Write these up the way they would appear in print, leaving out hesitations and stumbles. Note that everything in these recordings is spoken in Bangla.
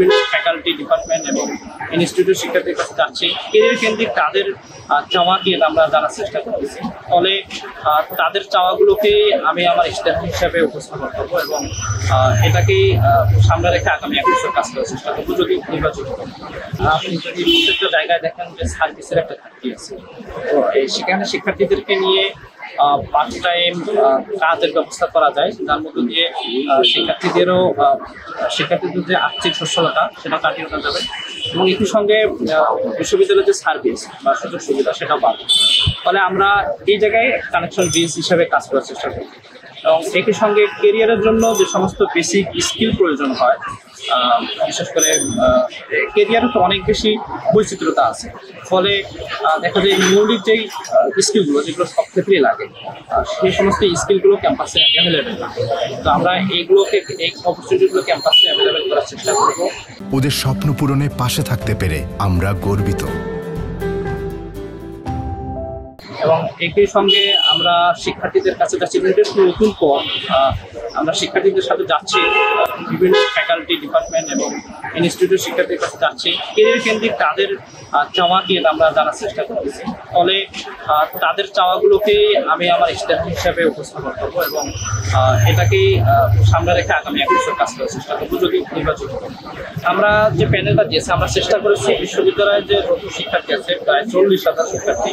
বিভিন্ন ফ্যাকাল্টি ডিপার্টমেন্ট এবং ইনস্টিটিউট শিক্ষার্থীর কাছে যাচ্ছি। কেরিয়ার কেন্দ্রিক তাদের চাওয়াকে আমরা জানার চেষ্টা করতেছি। ফলে তাদের চাওয়াগুলোকে আমি আমার ইশতেহার হিসাবে উপস্থাপন করবো এবং এটাকেই সামনে রেখে আগামী 1 বছর কাজ করার চেষ্টা করবো যদি নির্বাচিত হই। আপনি যদি প্রত্যেকটা জায়গায় দেখেন যে সার্ভিসের একটা ঘাটতি আছে, তো সেখানে শিক্ষার্থীদেরকে নিয়ে পার্ট টাইম কাজের ব্যবস্থা করা যায়, যার মধ্য দিয়ে শিক্ষার্থীদের যে আর্থিক সচ্ছলতা সেটা কাটিয়ে ওঠা যাবে এবং একই সঙ্গে বিশ্ববিদ্যালয়ের যে সার্ভিস বা সুযোগ সুবিধা সেটাও পাবে। ফলে আমরা এই জায়গায় কানেকশন ব্রিজ হিসাবে কাজ করার চেষ্টা করি এবং একই সঙ্গে কেরিয়ারের জন্য যে সমস্ত বেসিক স্কিল প্রয়োজন হয়, বিশেষ করে কেরিয়ারে তো অনেক বেশি বৈচিত্র্যতা আছে। ফলে দেখা যায় মৌলিক যেই স্কিলগুলো যেগুলো সব ক্ষেত্রেই লাগে, সেই সমস্ত স্কিলগুলো ক্যাম্পাসে অ্যাভেলেবেল না। তো আমরা এই অপরচুনিটিগুলো ক্যাম্পাসে অ্যাভেলেবেল করার চেষ্টা করবো। ওদের স্বপ্ন পূরণে পাশে থাকতে পেরে আমরা গর্বিত। এবং একই সঙ্গে আমরা শিক্ষার্থীদের কাছে যাচ্ছি, নতুন পথ আমরা শিক্ষার্থীদের সাথে যাচ্ছি, বিভিন্ন ফ্যাকাল্টি ডিপার্টমেন্ট এবং ইনস্টিটিউট শিক্ষার্থীর কাছে যাচ্ছি। কেরিয়ার কেন্দ্রিক তাদের চাওয়াকে আমরা জানার চেষ্টা করতেছি। ফলে তাদের চাওয়াগুলোকে আমি আমার ইশতেহার হিসাবে উপস্থাপন করবো এবং এটাকেই সামনে রেখে আগামী 1 বছর কাজ করার চেষ্টা করবো যদি নির্বাচিত হই। আমরা যে প্যানেলটা দিয়েছি, আমরা চেষ্টা করেছি বিশ্ববিদ্যালয়ের যে নতুন শিক্ষার্থী আছে প্রায় 40,000 শিক্ষার্থী,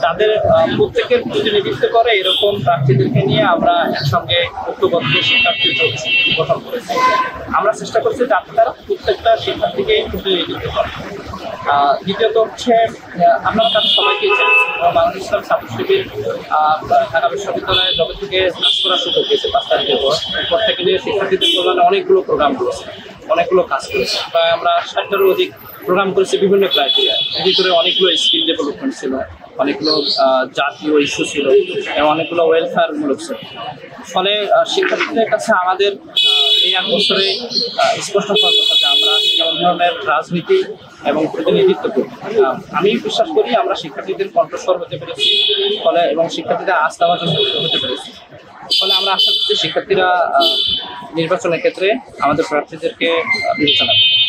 তাদের প্রত্যেকের প্রতিনিধিত্ব করে এরকম প্রার্থীদেরকে নিয়ে আমরা একসঙ্গে ঐক্যবদ্ধ শিক্ষার্থী গঠন করেছি। আমরা চেষ্টা করছি যাতে তারা প্রত্যেকটা শিক্ষার্থীকে প্রতিনিধিত্ব করে। দ্বিতীয়ত হচ্ছে আপনারা তাদের সবাইকে বাংলাদেশ ইসলাম ছাত্র শিবির ঢাকা বিশ্ববিদ্যালয়ে যবে থেকে কাজ করার সুযোগ পেয়েছে 5 তারিখের পর থেকে নিয়ে শিক্ষার্থীদের কল্যাণে অনেকগুলো প্রোগ্রাম করেছে, অনেকগুলো কাজ করেছে। প্রায় আমরা 60টারও অধিক প্রোগ্রাম করেছি বিভিন্ন ক্রাইটেরিয়া। এর ভিতরে অনেকগুলো স্কিল ডেভেলপমেন্ট ছিল, অনেকগুলো জাতীয় ইস্যু ছিল এবং অনেকগুলো ওয়েলফেয়ারমূলক ছিল। ফলে শিক্ষার্থীদের কাছে আমাদের এই 1 বছরে স্পষ্ট হওয়ার কথা যে আমরা কেমন ধরনের রাজনীতি এবং প্রতিনিধিত্ব করি। আমি বিশ্বাস করি আমরা শিক্ষার্থীদের কণ্ঠস্বর হতে পেরেছি, ফলে এবং শিক্ষার্থীদের আস্থাভাজন হতে পেরেছি। ফলে আমরা আশা করছি শিক্ষার্থীরা নির্বাচনের ক্ষেত্রে আমাদের প্রার্থীদেরকে বিবেচনা করবে।